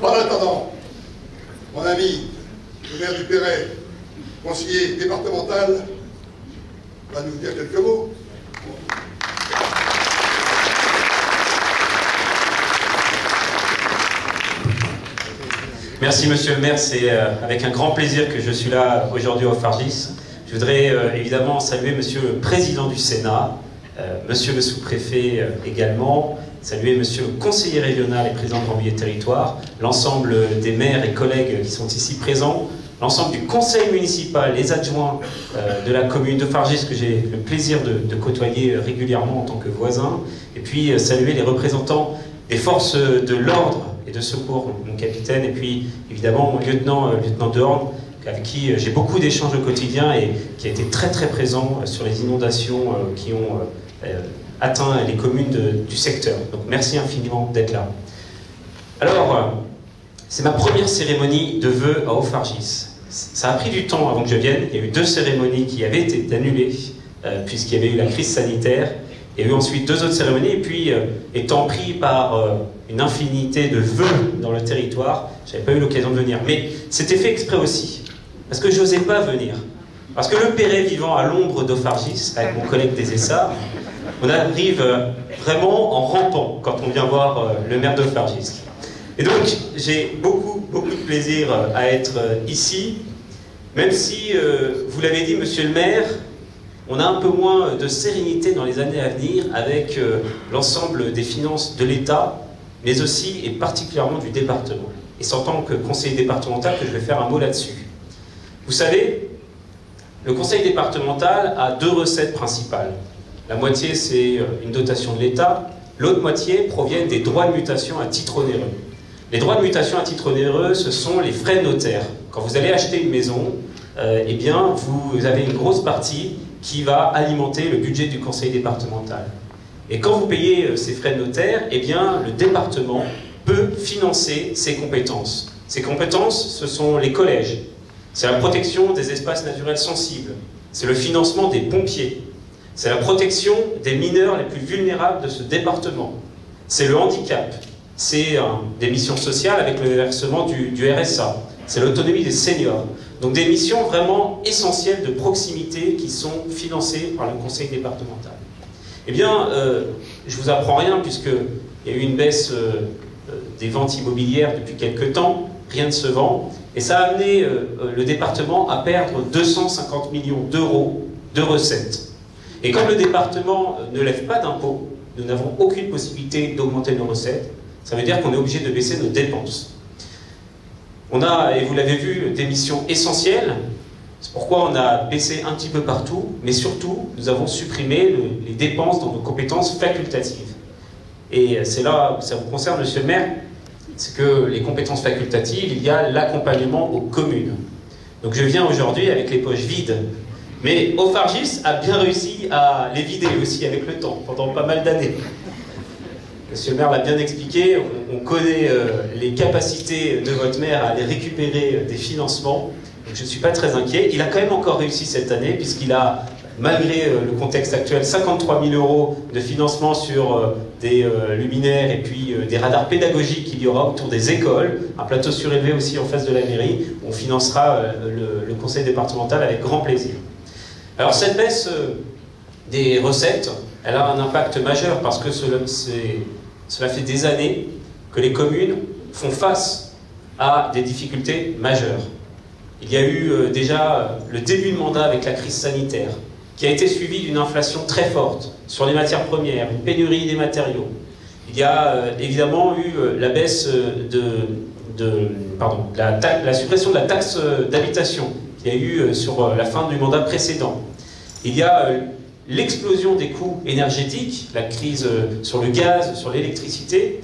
En attendant, mon ami, le maire du Perret, conseiller départemental, va nous dire quelques mots. Merci Monsieur le maire, c'est avec un grand plaisir que je suis là aujourd'hui au Fargis. Je voudrais évidemment saluer Monsieur le Président du Sénat, Monsieur le sous-préfet également, saluer Monsieur le conseiller régional et président de Rambouillet Territoire, l'ensemble des maires et collègues qui sont ici présents, l'ensemble du conseil municipal, les adjoints de la commune de Fargis que j'ai le plaisir de côtoyer régulièrement en tant que voisin, et puis saluer les représentants des forces de l'ordre et de secours, mon capitaine, et puis évidemment mon lieutenant Dehorn, avec qui j'ai beaucoup d'échanges au quotidien et qui a été très très présent sur les inondations qui ont atteint les communes du secteur. Donc merci infiniment d'être là. Alors, c'est ma première cérémonie de vœux à Haut-Fargis. Ça a pris du temps avant que je vienne. Il y a eu 2 cérémonies qui avaient été annulées puisqu'il y avait eu la crise sanitaire. Il y a eu ensuite 2 autres cérémonies, et puis étant pris par une infinité de vœux dans le territoire, je n'avais pas eu l'occasion de venir. Mais c'était fait exprès aussi, parce que je n'osais pas venir. Parce que le Perret vivant à l'ombre d'Haut-Fargis, avec mon collègue des Essarts, on arrive vraiment en rampant quand on vient voir le maire d'Haut-Fargis. Et donc j'ai beaucoup de plaisir à être ici, même si, vous l'avez dit Monsieur le maire, on a un peu moins de sérénité dans les années à venir avec l'ensemble des finances de l'État, mais aussi et particulièrement du département. Et c'est en tant que conseiller départemental que je vais faire un mot là-dessus. Vous savez, le conseil départemental a 2 recettes principales. La moitié, c'est une dotation de l'État. L'autre moitié provient des droits de mutation à titre onéreux. Les droits de mutation à titre onéreux, ce sont les frais notaires. Quand vous allez acheter une maison, eh bien, vous avez une grosse partie qui va alimenter le budget du conseil départemental. Et quand vous payez ces frais de notaire, eh bien, le département peut financer ses compétences. Ces compétences, ce sont les collèges, c'est la protection des espaces naturels sensibles, c'est le financement des pompiers, c'est la protection des mineurs les plus vulnérables de ce département, c'est le handicap, c'est des missions sociales avec le versement du RSA, c'est l'autonomie des seniors. Donc des missions vraiment essentielles de proximité qui sont financées par le conseil départemental. Eh bien, je ne vous apprends rien puisqu'il y a eu une baisse des ventes immobilières depuis quelques temps, rien ne se vend, et ça a amené le département à perdre 250 millions d'euros de recettes. Et comme le département ne lève pas d'impôts, nous n'avons aucune possibilité d'augmenter nos recettes, ça veut dire qu'on est obligé de baisser nos dépenses. On a, et vous l'avez vu, des missions essentielles. C'est pourquoi on a baissé un petit peu partout, mais surtout, nous avons supprimé les dépenses dans nos compétences facultatives. Et c'est là où ça vous concerne, Monsieur le maire, c'est que les compétences facultatives, il y a l'accompagnement aux communes. Donc je viens aujourd'hui avec les poches vides, mais Haut-Fargis a bien réussi à les vider aussi avec le temps, pendant pas mal d'années. Monsieur le maire l'a bien expliqué, on connaît les capacités de votre maire à aller récupérer des financements, donc je ne suis pas très inquiet. Il a quand même encore réussi cette année, puisqu'il a, malgré le contexte actuel, 53 000 euros de financement sur des luminaires et puis des radars pédagogiques qu'il y aura autour des écoles, un plateau surélevé aussi en face de la mairie, on financera le conseil départemental avec grand plaisir. Alors cette baisse des recettes, elle a un impact majeur parce que cela fait des années que les communes font face à des difficultés majeures. Il y a eu déjà le début de mandat avec la crise sanitaire, qui a été suivi d'une inflation très forte sur les matières premières, une pénurie des matériaux. Il y a évidemment eu la baisse la suppression de la taxe d'habitation qu'il y a eu sur la fin du mandat précédent. Il y a l'explosion des coûts énergétiques, la crise sur le gaz, sur l'électricité.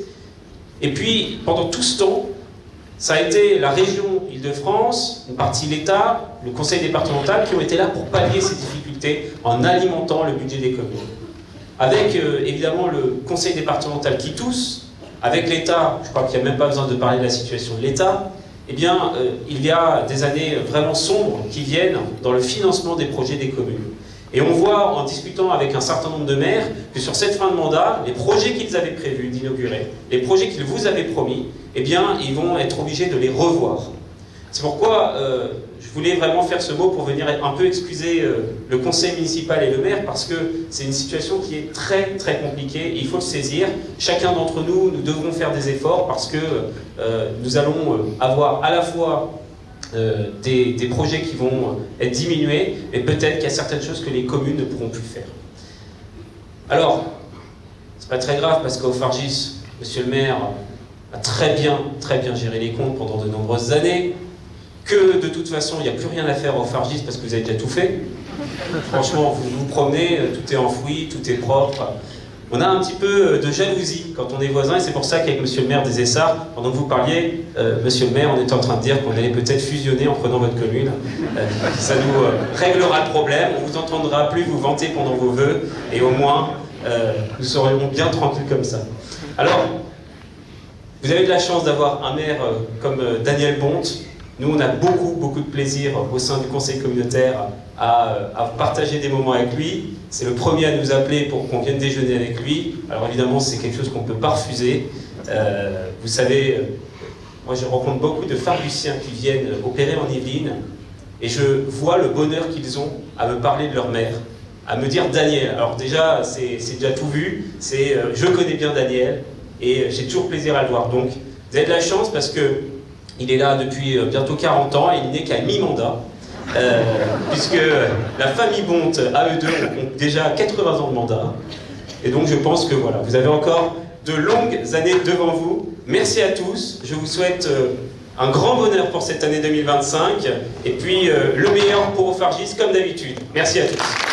Et puis, pendant tout ce temps, ça a été la région Île-de-France, une partie l'État, le conseil départemental qui ont été là pour pallier ces difficultés en alimentant le budget des communes. Avec évidemment le conseil départemental qui tousse, avec l'État, je crois qu'il n'y a même pas besoin de parler de la situation de l'État, eh bien, il y a des années vraiment sombres qui viennent dans le financement des projets des communes. Et on voit, en discutant avec un certain nombre de maires, que sur cette fin de mandat, les projets qu'ils avaient prévus d'inaugurer, les projets qu'ils vous avaient promis, eh bien, ils vont être obligés de les revoir. C'est pourquoi je voulais vraiment faire ce mot pour venir un peu excuser le conseil municipal et le maire, parce que c'est une situation qui est très très compliquée et il faut le saisir. Chacun d'entre nous, nous devrons faire des efforts parce que nous allons avoir à la fois des projets qui vont être diminués, mais peut-être qu'il y a certaines choses que les communes ne pourront plus faire. Alors, c'est pas très grave parce qu'au Fargis, monsieur le maire a très bien géré les comptes pendant de nombreuses années, que de toute façon il n'y a plus rien à faire au Fargis parce que vous avez déjà tout fait. Franchement, vous vous promenez, tout est enfoui, tout est propre. On a un petit peu de jalousie quand on est voisins, et c'est pour ça qu'avec monsieur le maire des Essarts, pendant que vous parliez, monsieur le maire, on était en train de dire qu'on allait peut-être fusionner en prenant votre commune. Ça nous réglera le problème, on vous entendra plus vous vanter pendant vos vœux, et au moins, nous serions bien tranquilles comme ça. Alors, vous avez de la chance d'avoir un maire comme Daniel Bonte. Nous, on a beaucoup de plaisir au sein du conseil communautaire à partager des moments avec lui. C'est le premier à nous appeler pour qu'on vienne déjeuner avec lui. Alors évidemment, c'est quelque chose qu'on ne peut pas refuser. Vous savez, moi je rencontre beaucoup de Fargusiens qui viennent opérer en Yvelines et je vois le bonheur qu'ils ont à me parler de leur mère, à me dire Daniel. Alors déjà, c'est déjà tout vu, je connais bien Daniel et j'ai toujours plaisir à le voir. Donc, vous avez de la chance parce que il est là depuis bientôt 40 ans et il n'est qu'à mi-mandat, puisque la famille Bonte, à eux deux, ont déjà 80 ans de mandat. Et donc je pense que voilà, vous avez encore de longues années devant vous. Merci à tous, je vous souhaite un grand bonheur pour cette année 2025, et puis le meilleur pour Fargis comme d'habitude. Merci à tous.